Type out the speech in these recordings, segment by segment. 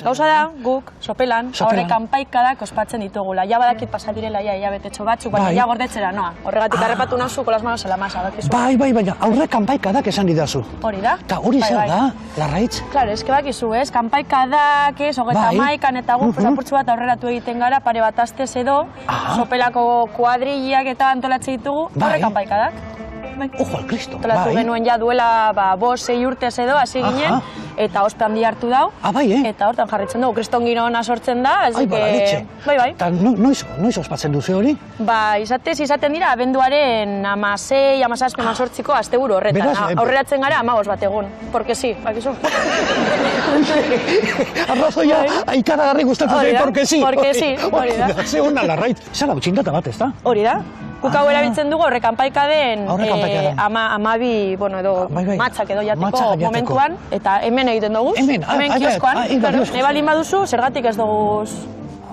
Gauza da, guk, sopelan, aurre kanpaikadak ospatzen ditugula. Ja badakit pasa direla ia betetxo batzuk, baina ja gordetzera noa. Horregatik harrapatu nauzu con las manos en la masa, bakizu. Bai, baina aurre kanpaikadak esan didazu. Hori da. Ta hori zer da, Larraitz? Claro, eske bakizu, ez? Kanpaikadak, ez? 31 eta guk apurtxu bat aurreratu egiten gara, pare bat astez edo, sopelako kuadrillak eta antolatzen ditugu, aurre kanpaikadak. Ojo al Cristo, bai. Antolatu genuen ja duela 5-6 urtez edo, hasi ginen, eta ospe handi hartu dau. Bai, Eta hortan jarritzen dugu, kriston giro ona sortzen da, ez que... Bai. Eta noiz ospatzen duzu hori? Ba, izaten dira, abenduaren 16, 17, 18ko asteburu horretan. Aurreratzen gara 15 bat egun, porque sí, bakizu. Arrazoia, ikaragarri gustatzen zait, porque sí. Porque sí, hori da. Ze hona, Larraitz, zara utxindata bat, ez da? Hori da. Guk hau erabiltzen dugu horre kanpaikaden amabi, edo matxak edo jateko momentuan, eta hemen egiten dugu, hemen kioskoan. Ne balin baduzu, zergatik ez dugu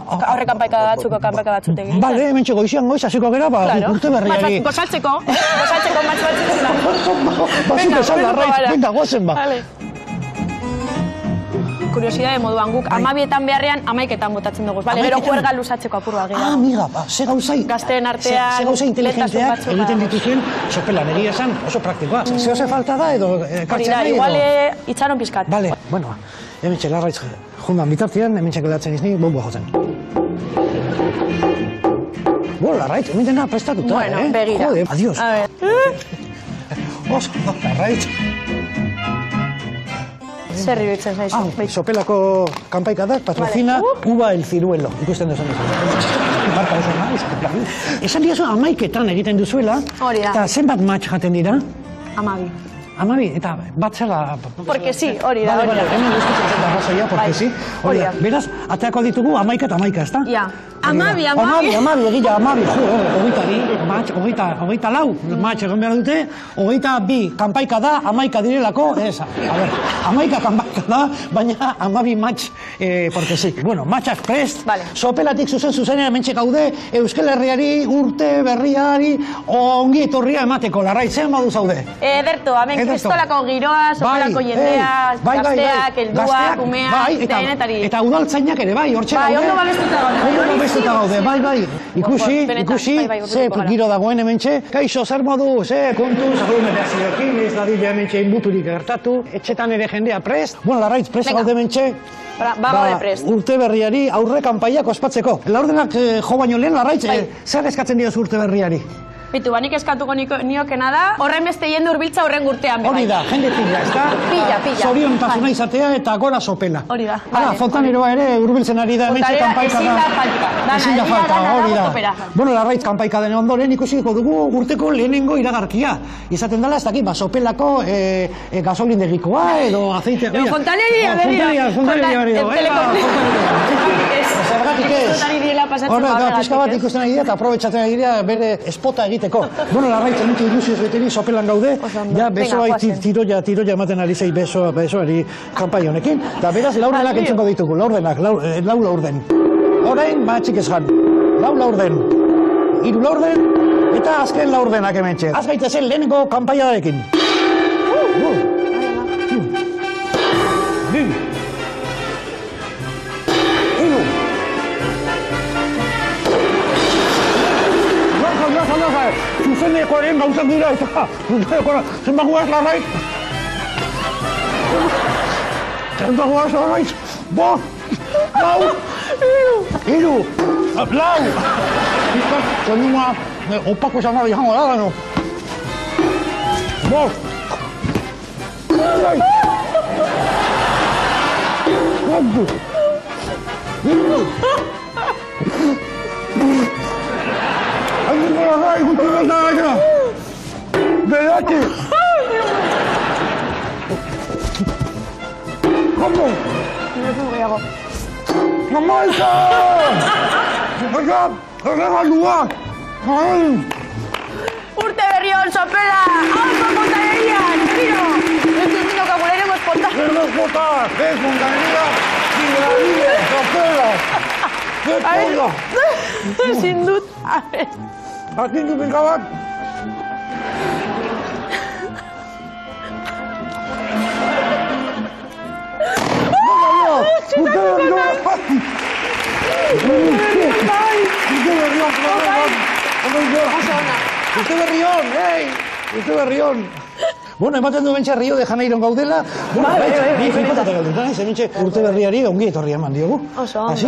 horre kanpaika batzut egin. Bale, hemen txeko izian goiz, hasiko gera, urte berriari. Gosaltzeko matx batzuk. Bazuk esan Larraitz, venga, goazen ba. Kuriosidade moduan guk, amabietan beharrean, 11etan botatzen dugu. Gero juerga luzatzeko apurua gira. Amiga, ze gauzai... Gazteen artean... Ze gauzai inteligenteak egiten dituzuen sopelan, egia esan oso praktikoa. Zehose falta da edo kartzen nahi edo... Hori da, igual itxaron pizkat. Bale, bueno, hemen txek Larraitz jundan bitartian, hemen txek edatzen izni, bomboa jotzen. Larraitz, hemen dena prestatuta, Bueno, begira. Jode, adiós. Oso, Larraitz. Zer iruditzen zaizu? Sopelako kanpaikadak patrocina Uva el Ciruelo. Ikusten duzun marka oso nahi, esan diazu 11etan egiten duzuela, eta zenbat match jaten dira? 12. 12, eta bat zela... Porque sí, hori da. Bale, hemen guztitzen zen arrazoia, porque sí. Hori da, beraz, ateako ditugu 11 eta 11, ez da? Ja. 12, egila, 12, hogeita lau match egon behar dute, 22 kanpaika da, 11 direlako, ez, a ber, 11 kanpaika da, baina 12 match, porque sí. Bueno, matchak prest, sopelatik zuzenean mentxe gaude, Euskal Herriari, urte berriari, ongi etorria emateko, Larraitz, zen badu zaude? Ederto, hemen kristolako giroa, sopelako jendea, gazteak, helduak, umeak, denetari. Eta udaltzainak ere, bai, hortxe gaude. Bai, ondo babestuta gaude. Bai, ikusi, ze giro dagoen hementxe. Kaixo, zer modu, ze kontu, zagurume behazioekin, ez dadila hementxe inbuturik gertatu, etxetan ere jendea prest. Bueno, Larraitz, prest gaude hementxe. Gaude prest. Urte berriari aurre kanpaiak ospatzeko. Laurdenak jo baino lehen, Larraitz, zer eskatzen diozu urte berriari? Bitu, banik eskatuko niokena da, horren beste jende urbiltza horren gurtean. Hori da, jende pila, ez da? Pila. Zorion tasuna izatea eta gora sopela. Hori da. Fontaneroa ere urbiltzen ari da hementxe kanpaika da. Ezin da falta, hori da. Bueno, Larraitz kanpaika den ondoren ikusiko dugu urteko lehenengo iragarkia. Izaten dela, ez dakit, sopelako gasolindegikoa edo azeite... Fontaneria, Zergatik ez? Horre, pizka bat ikusten ari dira eta aprobetxatzen ari dira bere espota egiteko. Bueno, Larraitz, emitxe ilusioz beteri sopelan gaude, ja besoa tiroia ematen ari zei besoari kanpai honekin. Da beraz, laurdenak entzuko ditugu, lau laurden. Horein, matxik ez jan. Lau laurden, 3 laurden, eta azken laurdenak hementxe. Az gaitezen lehenengo kanpaiarekin. Zuzenekoaren gauzak dira eta zenbat guaz, Larraitz? Zenbat guaz, Larraitz? Lau! Hiru! Lau! Bizkat, soinua opako esan nahi jango da, no? Bost! Larraitz, guzti bat da gaina! Bedaki! Komo! Mamaika! Oiga, erregaldua! Urte berri hon, sopela! Hauko Fontanerian! Miro! Ez dut kago lehenengo espota! Lehenengo espota! Ez Fontaneria! Zingrabide! Sopela! Ezin dut! Atin du pinka bat! Urte berrion! Bueno, ematen du bentsa Rio de Janeiron gaudela. Ni flipatata gaudela, urte berriari ongi etorri eman diogu. Oso ondo. Así,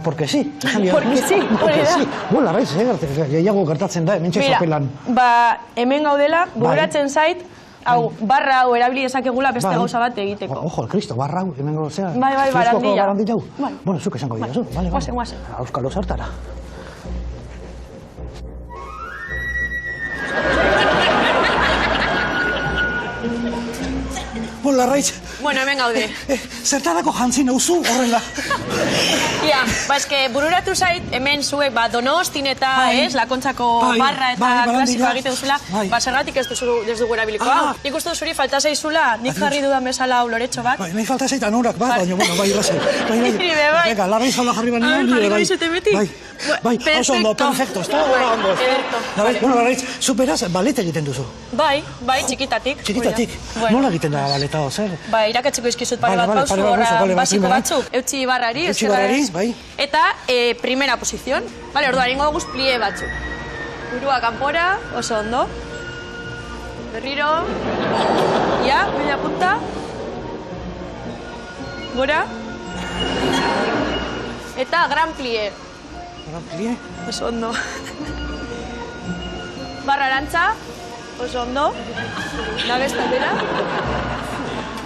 porque sí. Porque sí, hori da. Bueno, larraiz, gehiago gertatzen da, hementxe sopelan. Hemen gaudela, bururatzen zait, hau, barra hau erabili ezakegula beste gauza bat egiteko. Ojo, Cristo, barra hau, hemen gozea. Bai, barandilla. Bueno, zuk esango dira, zu. Guazen. Auskalo sartara. Bon, Larraitz. Bueno, hemen gaude. Zertarako jantzin hauzu horrela? Ia, eske bururatu zait, hemen zuek Donostin eta, Lakontzako barra eta klasikoa egiten duzula, zergatik ez dugu erabilikoa. Nik uste duzuri falta zaizula, nik jarri dudan bezala hau loretxo bat. Nahi falta zait anurak bat, baina, bueno, bai, lasai. Venga, Larraitz hola jarri banean, bai, oso ondo, perfecto, ez da ondo. Bueno, Larraitz, zu beraz, balet egiten duzu? Bai, txikitatik. Txikitatik? Nola egiten da baleta, zer? Bai, irakatzeko izkizut pare bat pausu, horra basiko batzuk. Eutxi barrari, eskerrari. Eta primera posición. Bale, orduan, ingo guz plie batzuk. Burua kanpora, oso ondo. Berriro. Ia, media punta. Gora. Eta gran plie. Gran plie? Oso ondo. Barra arantza. Oso ondo. Nabesta bera.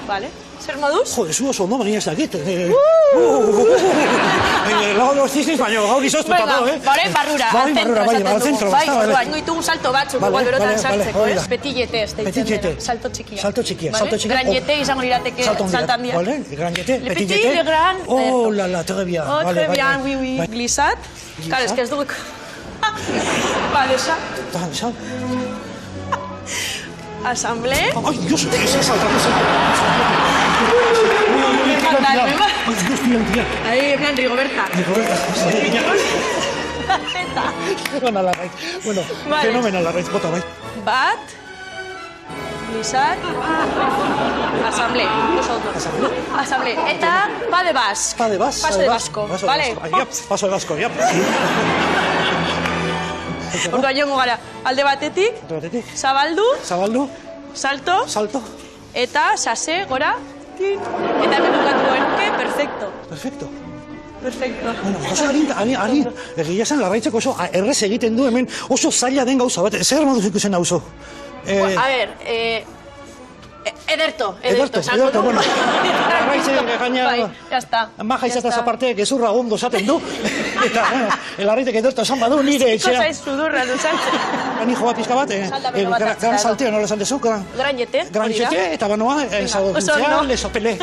Vale. Zer moduz? Jode, zu oso ondo, baina ez dakit. Lago cisnes, baina gaur izoztuta do, Baren barrura, al zentro. Bai, ingo ditugu salto batzuk, igual berotan sartzeko, Petillete, ez deitzen dira. Salto txikia. Salto txikia. Gran izango lirateke saltandia. Vale, gran jete, petillete. Le petit, le gran. Oh, la, très bien. Oh, très bien, oui. Glissat. Claro, es que ez dugu... Vale, ça. Assemblée. Ay, Dios, esa salta. Ahí, en plan, Rigoberta. Bueno, fenomenal la raíz, bota, bai. Bat, Glissat, Assemblée. Assemblée. Eta, pa de basc. Paso de basco. Vale. Paso de basco, ya. Orduan jongo gara, alde batetik, zabaldu, salto, eta sase, gora, eta hemen dukatu genuke, perfecto. Bueno, oso ari, egia zen Larraitzeko oso errez egiten du hemen oso zaila den gauza bat, zer moduz ikusen hauzo? A ver, Ederto, bueno. Larraitze, gaina... Bai, jazta. Maja izataz aparte, gezurra ondo esaten du. Eta, bueno, Larraitek ederto esan badu nire etxea. Ziko zaiz sudurra duzatzen. Nijo bat pizka bat, gran salteo, nola esan dezu? Gran jete. Eta banoa, zauduntzea, lesopele.